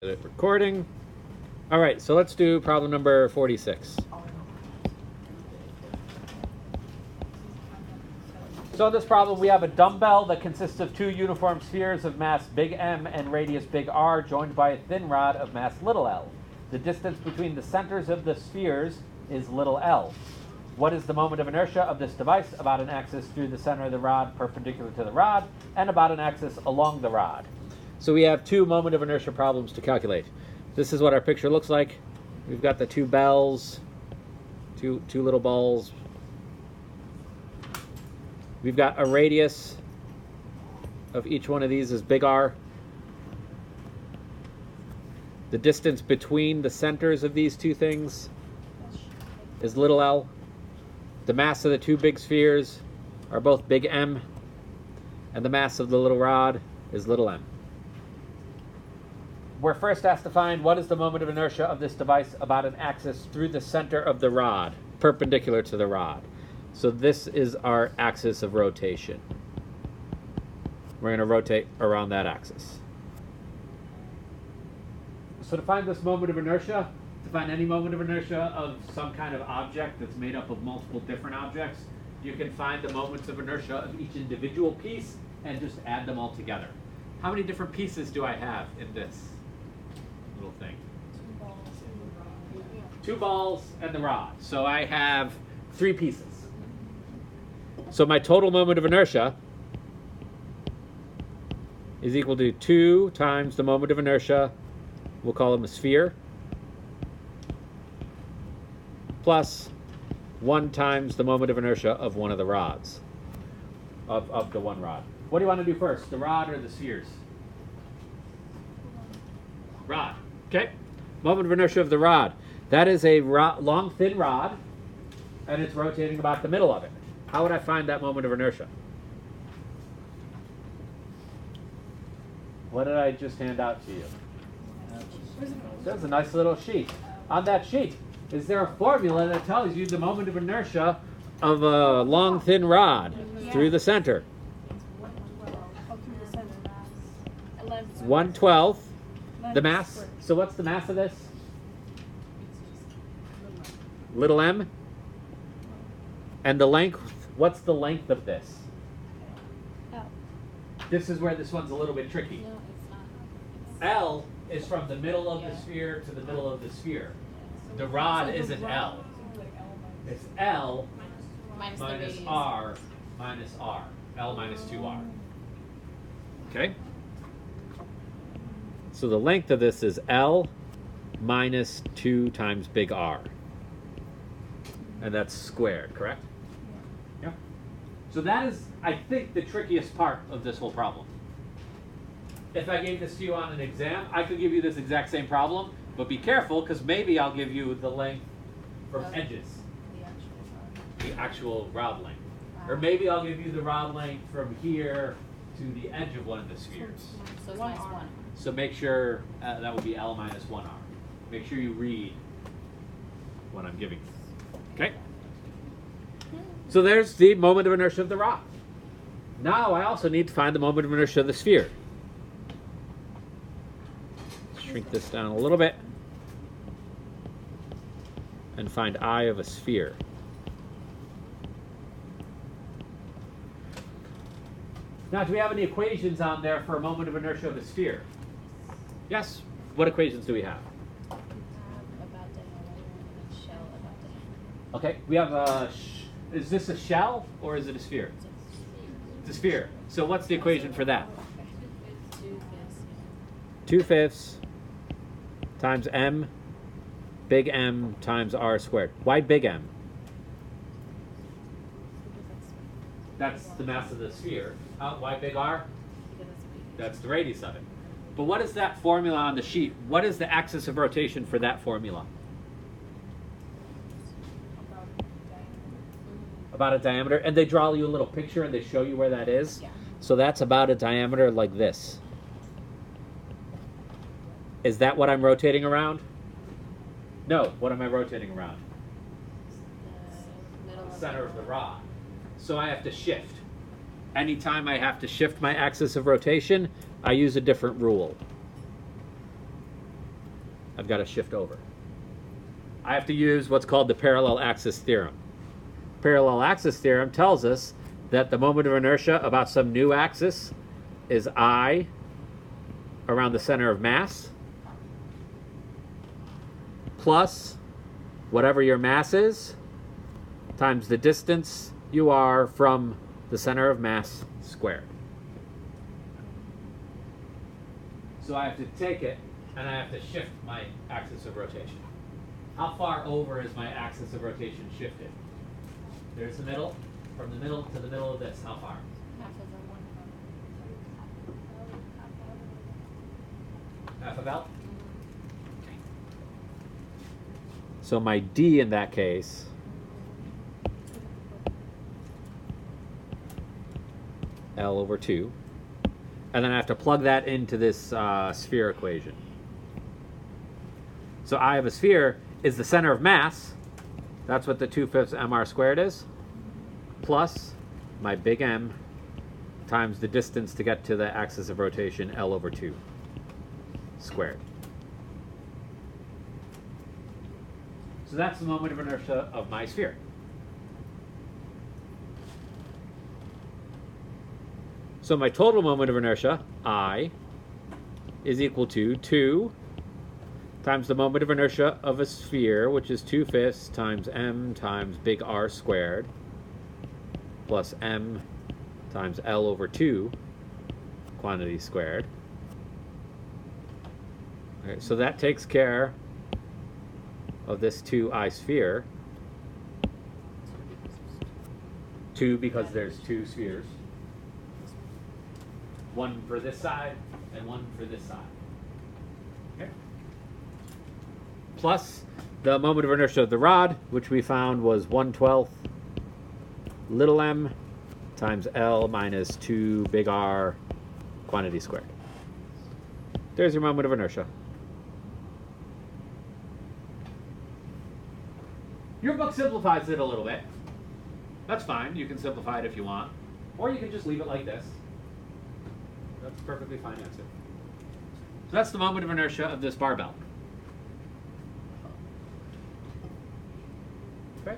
Recording. All right, so let's do problem number 46. So in this problem, we have a dumbbell that consists of two uniform spheres of mass big M and radius big R joined by a thin rod of mass little l. The distance between the centers of the spheres is little l. What is the moment of inertia of this device about an axis through the center of the rod perpendicular to the rod and about an axis along the rod? So we have two moment of inertia problems to calculate. This is what our picture looks like. We've got the two bells, two little balls. We've got a radius of each one of these is big R. The distance between the centers of these two things is little l. The mass of the two big spheres are both big M, and the mass of the little rod is little m. We're first asked to find what is the moment of inertia of this device about an axis through the center of the rod, perpendicular to the rod. So this is our axis of rotation. We're going to rotate around that axis. So to find this moment of inertia, to find any moment of inertia of some kind of object that's made up of multiple different objects, you can find the moments of inertia of each individual piece and just add them all together. How many different pieces do I have in this little thing? Two balls and the rod. So I have 3 pieces. So my total moment of inertia is equal to 2 times the moment of inertia, we'll call them a sphere, plus 1 times the moment of inertia of one of the rods, of the one rod. What do you want to do first, the rod or the spheres? Rod. Okay. Moment of inertia of the rod. That is a long, thin rod, and it's rotating about the middle of it. How would I find that moment of inertia? What did I just hand out to you? There's a nice little sheet. On that sheet, is there a formula that tells you the moment of inertia of a long, thin rod through the center? 1/12. The mass. So what's the mass of this? Little m. And the length, what's the length of this? This is where this one's a little bit tricky. L is from the middle of the sphere to the middle of the sphere. The rod isn't L. It's L minus R minus R. L minus 2R. Okay? So the length of this is L minus 2 times big R. And that's squared, correct? Yeah. So that is, I think, the trickiest part of this whole problem. If I gave this to you on an exam, I could give you this exact same problem, but be careful, because maybe I'll give you the length from edges. The actual rod length. Or maybe I'll give you the rod length from here to the edge of one of the spheres. So it's minus 1. So make sure, that would be L minus 1R. Make sure you read what I'm giving you. Okay? So there's the moment of inertia of the rod. Now I also need to find the moment of inertia of the sphere. Shrink this down a little bit and find I of a sphere. Now, do we have any equations on there for a moment of inertia of a sphere? Yes? What equations do we have? About diameter and a shell about diameter. Okay, we have a, is this a shell or is it a sphere? It's a sphere. So what's the equation for that? 2/5 times m, big M times R squared. Why big M? That's the mass of the sphere. Why big R? That's the radius of it. But what is that formula on the sheet? What is the axis of rotation for that formula? About a diameter. And they draw you a little picture and they show you where that is. Yeah. So that's about a diameter like this. Is that what I'm rotating around? No. What am I rotating around? The center of the rod. So I have to shift. Anytime I have to shift my axis of rotation, I use a different rule. I've got to shift over. I have to use what's called the parallel axis theorem. Parallel axis theorem tells us that the moment of inertia about some new axis is I around the center of mass plus whatever your mass is times the distance you are from the center of mass squared. So I have to take it and I have to shift my axis of rotation. How far over is my axis of rotation shifted? There's the middle. From the middle to the middle of this, how far? Half of a one. Half of L? So my D in that case L over 2. And then I have to plug that into this sphere equation. So I of a sphere is the center of mass. That's what the 2/5 mr squared is. Plus my big M times the distance to get to the axis of rotation, L over 2 squared. So that's the moment of inertia of my sphere. So my total moment of inertia, I, is equal to 2 times the moment of inertia of a sphere, which is 2/5 times m times big R squared, plus m times L over 2 quantity squared. Okay, so that takes care of this 2I sphere. 2 because there's 2 spheres. One for this side and one for this side. Okay. Plus the moment of inertia of the rod, which we found was 1/12 little m times L minus 2 big R quantity squared. There's your moment of inertia. Your book simplifies it a little bit. That's fine. You can simplify it if you want. Or you can just leave it like this. That's a perfectly fine answer. So that's the moment of inertia of this barbell. Okay.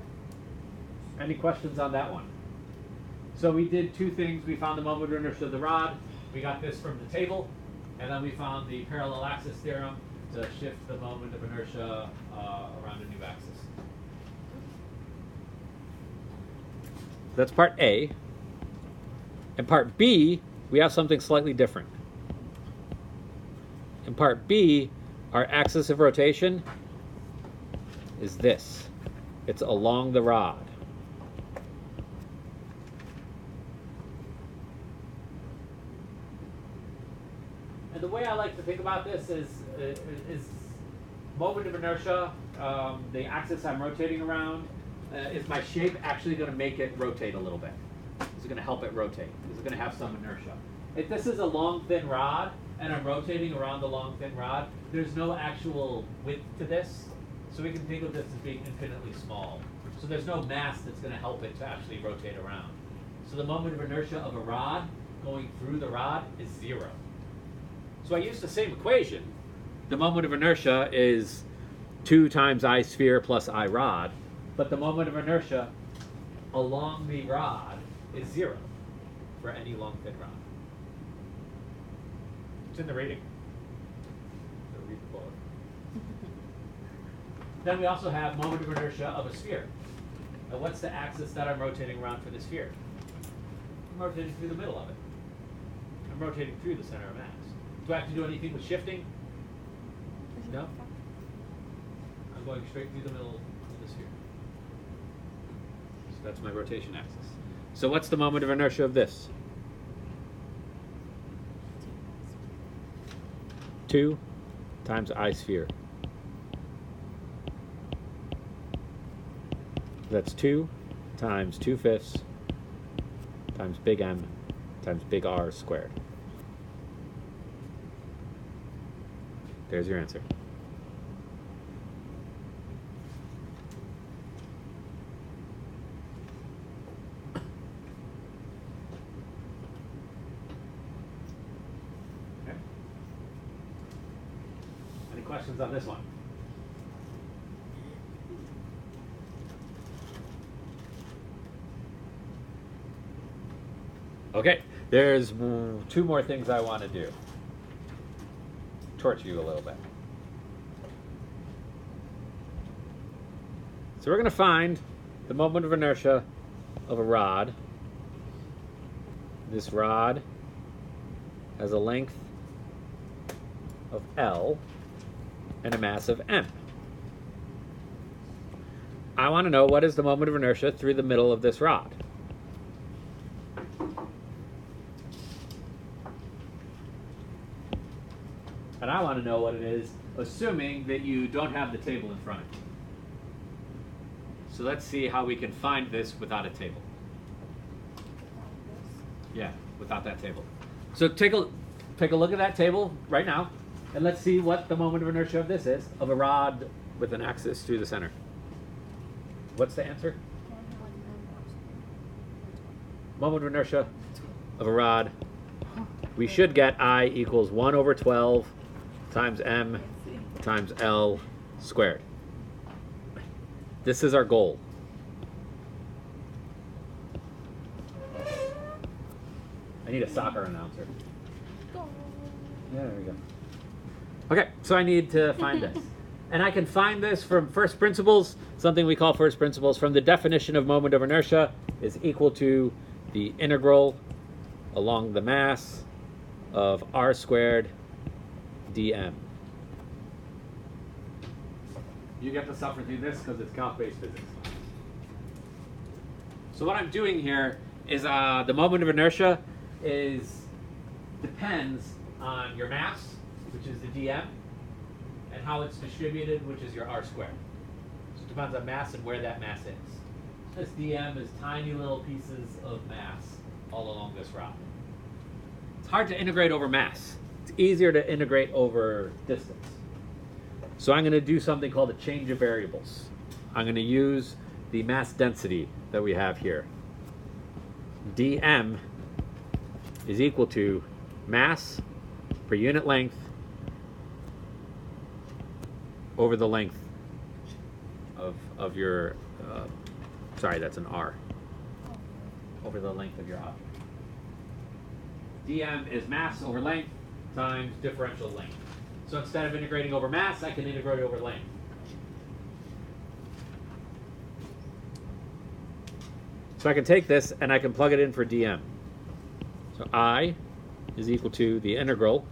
Any questions on that one? So we did two things. We found the moment of inertia of the rod. We got this from the table. And then we found the parallel axis theorem to shift the moment of inertia around a new axis. That's part A. In part B, we have something slightly different. In part B, our axis of rotation is this. It's along the rod. And the way I like to think about this is moment of inertia, the axis I'm rotating around, is my shape actually going to make it rotate a little bit? Is it going to help it rotate? Is it going to have some inertia? If this is a long, thin rod, and I'm rotating around the long, thin rod, there's no actual width to this, so we can think of this as being infinitely small. So there's no mass that's going to help it to actually rotate around. So the moment of inertia of a rod going through the rod is 0. So I use the same equation. The moment of inertia is 2 times I sphere plus I rod, but the moment of inertia along the rod is 0 for any long, thin rod. It's in the rating. So read the book. Then we also have moment of inertia of a sphere. Now what's the axis that I'm rotating around for the sphere? I'm rotating through the middle of it. I'm rotating through the center of mass. Do I have to do anything with shifting? No? I'm going straight through the middle of the sphere. So that's my rotation axis. So what's the moment of inertia of this? 2 times I sphere. That's 2 times 2/5 times big M times big R squared. There's your answer. questions on this one? Okay, there's two more things I want to do. Torture you a little bit. So we're going to find the moment of inertia of a rod. This rod has a length of L and a mass of M. I want to know what is the moment of inertia through the middle of this rod. And I want to know what it is, assuming that you don't have the table in front of you. So let's see how we can find this without a table. Yeah, without that table. So take a look at that table right now, and let's see what the moment of inertia of this is, of a rod with an axis through the center. What's the answer? Moment of inertia of a rod. We should get I equals 1 over 12 times M times L squared. This is our goal. I need a soccer announcer. Yeah, there we go. Okay, so I need to find this. And I can find this from first principles, something we call first principles, from the definition of moment of inertia is equal to the integral along the mass of r squared dm. You get to suffer through this because it's calc-based physics. So what I'm doing here is the moment of inertia depends on your mass, which is the dm, and how it's distributed, which is your r squared. So it depends on mass and where that mass is. This dm is tiny little pieces of mass all along this rod. It's hard to integrate over mass. It's easier to integrate over distance. So I'm going to do something called a change of variables. I'm going to use the mass density that we have here. dm is equal to mass per unit length over the length of your, sorry, that's an r, over the length of your object. dm is mass over length times differential length. So instead of integrating over mass, I can integrate over length. So I can take this and I can plug it in for dm. So I is equal to the integral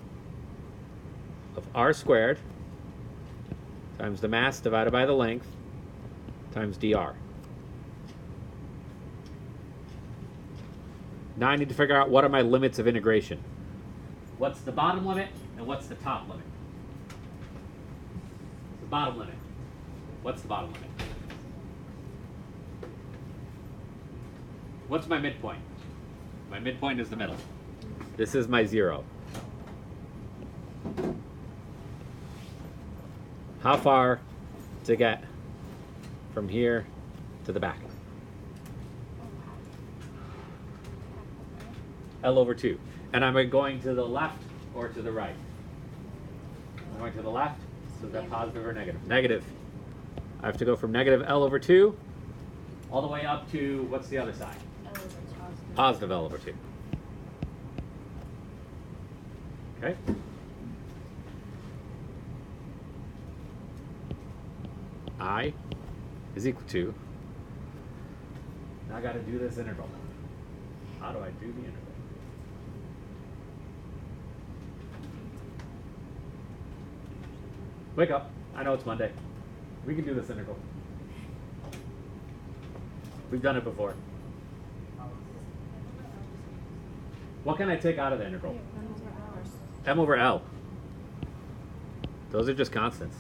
of r squared times the mass divided by the length times dr. Now I need to figure out what are my limits of integration. What's the bottom limit and what's the top limit? The bottom limit. What's the bottom limit? What's my midpoint? My midpoint is the middle. This is my 0. How far to get from here to the back? L over 2. And am I going to the left or to the right? I'm going to the left, so is that positive or negative? Negative. I have to go from negative L over 2 all the way up to, what's the other side? Positive L over 2. Okay? I is equal to, now I got to do this integral. How do I do the integral? Wake up. I know it's Monday. We can do this integral. We've done it before. What can I take out of the integral? M over L. Those are just constants.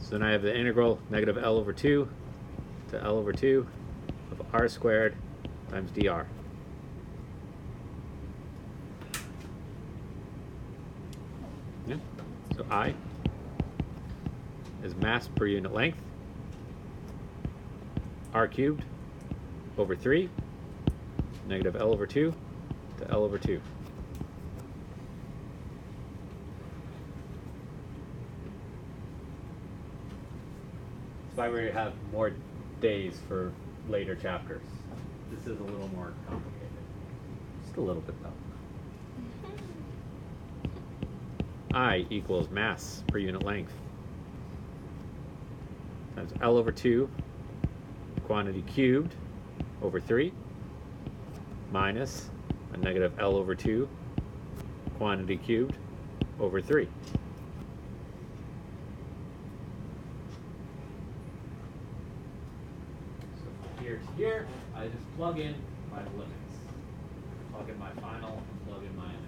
So then I have the integral negative L over 2 to L over 2 of r squared times dr. Yeah. So I is mass per unit length, r cubed over 3, negative L over 2 to L over 2. That's why we have more days for later chapters. This is a little more complicated. Just a little bit though. I equals mass per unit length times L over 2 quantity cubed over 3 minus a negative L over 2 quantity cubed over 3. So from here to here, I just plug in my limits. Plug in my final and plug in my initial.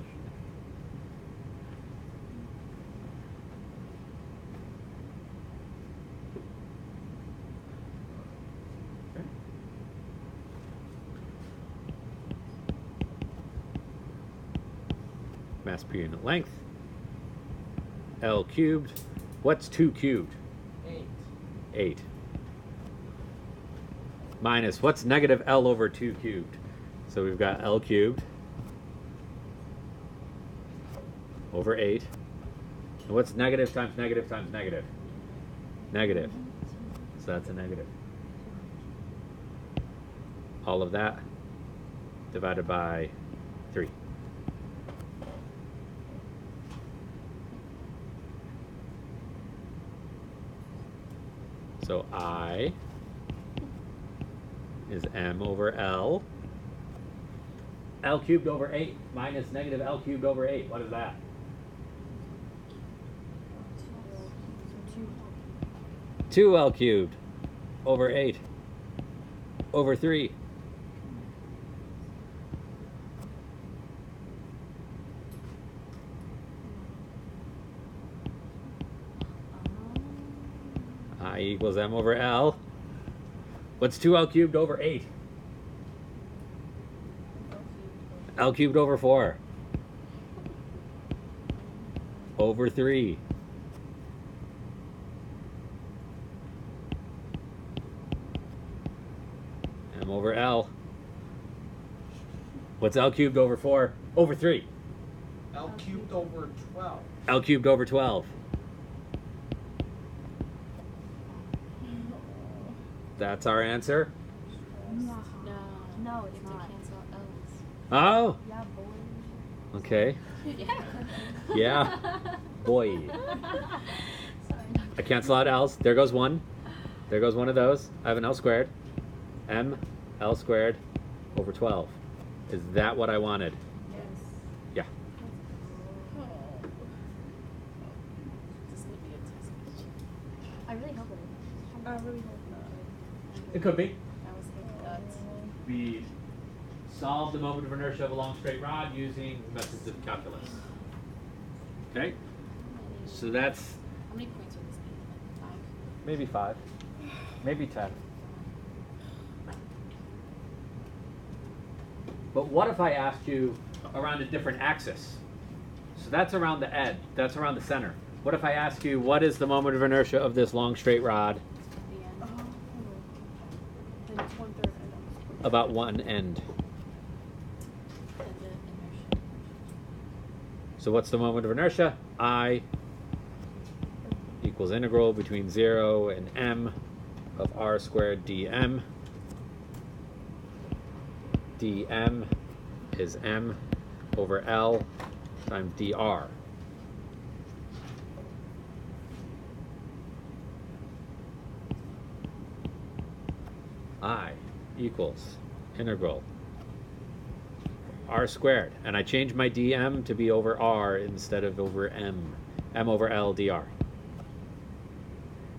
Okay. Mass per unit length. L cubed. What's 2 cubed? 8. Minus, what's negative L over 2 cubed? So we've got L cubed over 8. And what's negative times negative times negative? Negative. So that's a negative. All of that divided by 3. So I is m over L. L cubed over 8 minus negative L cubed over 8. What is that? 2L cubed over 8 over 3. I equals m over L. What's 2L cubed over 8? L cubed over 4. Over 3. M over L. What's L cubed over 4? Over 3. L cubed over 12. L cubed over 12. That's our answer? No. No, You it's have to not. cancel L's. Oh, Yeah, boy. okay. Yeah. Yeah. Boy. Sorry. I cancel out L's. There goes one. There goes one of those. I have an L squared. M L squared over 12. Is that what I wanted? Yes. Yeah. This would be a test question. I really hope it is. I really hope not. It could be. I was thinking that. We solve the moment of inertia of a long straight rod using methods of calculus. Okay? So that's How many points would this be? Like 5? maybe 5, maybe 10. But what if I asked you around a different axis? So that's around the edge, that's around the center. What if I ask you, what is the moment of inertia of this long straight rod? The end. Oh. Then it's 1/3 and About one end. And the inertia. So what's the moment of inertia? I equals integral between 0 and m of r squared dm. dm is m over L times dr. I equals integral r squared, and I changed my dm to be over r instead of over m over L dr.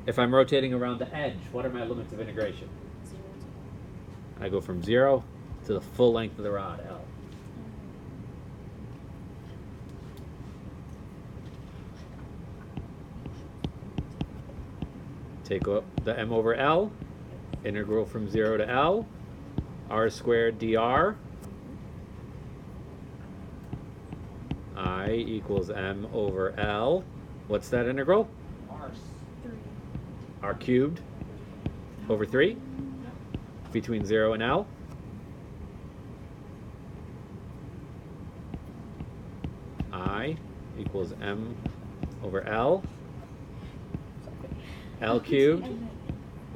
If I'm rotating around the edge, what are my limits of integration? 0 to I go from 0 to the full length of the rod, L. Take up the m over L, integral from 0 to L, r squared dr. I equals m over L. What's that integral? R. 3. R cubed over 3 between 0 and L. I equals m over L. L cubed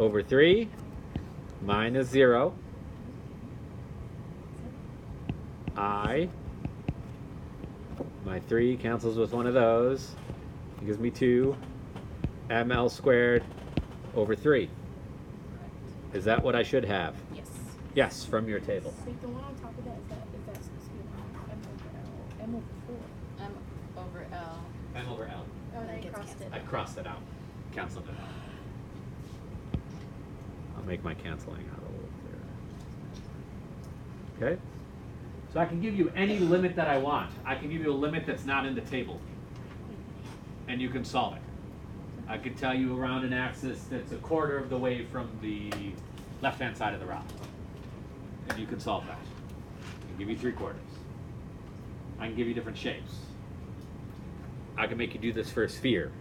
over 3 minus 0 I, my 3 cancels with one of those, it gives me 2 ml squared over 3. Is that what I should have? Yes. Yes, from your table. Wait, the one on top of that, is that supposed to be M over L? M over 4. M over L. M over L. Oh, And I it gets crossed it. canceled. I crossed it out, canceled it out. I'll make my canceling out a little clearer. Okay? So I can give you any limit that I want. I can give you a limit that's not in the table. And you can solve it. I could tell you around an axis that's a quarter of the way from the left-hand side of the rock. And you can solve that. I can give you 3/4. I can give you different shapes. I can make you do this for a sphere.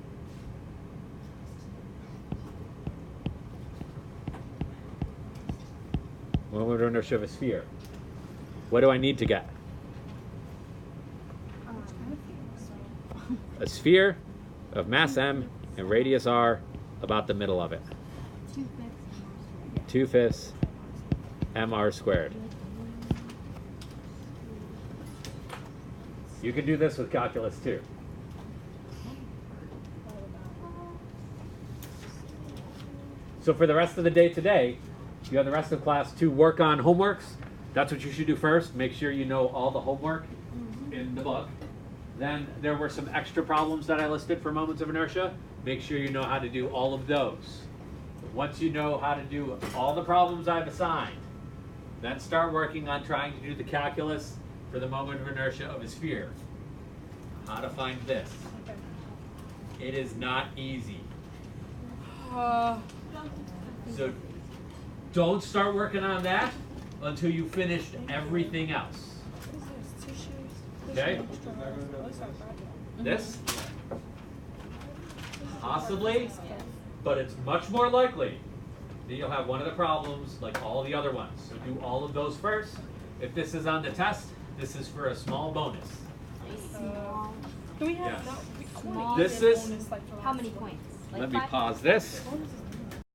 Moment of inertia of a sphere. What do I need to get? A sphere of mass m and radius r, about the middle of it. 2/5 mr squared. You can do this with calculus too. So for the rest of the day today, you have the rest of class to work on homeworks. That's what you should do first. Make sure you know all the homework in the book. Then there were some extra problems that I listed for moments of inertia. Make sure you know how to do all of those. Once you know how to do all the problems I've assigned, then start working on trying to do the calculus for the moment of inertia of a sphere. How to find this. It is not easy. So don't start working on that until you finished everything else. What is this? Tissues? Okay? Mm-hmm. This? Possibly, but it's much more likely that you'll have one of the problems like all the other ones. So do all of those first. If this is on the test, this is for a small bonus. Do we have Yes. that? Small. This is- bonus, like, for How last many one? points? Like Let me 5? pause this. Bonus is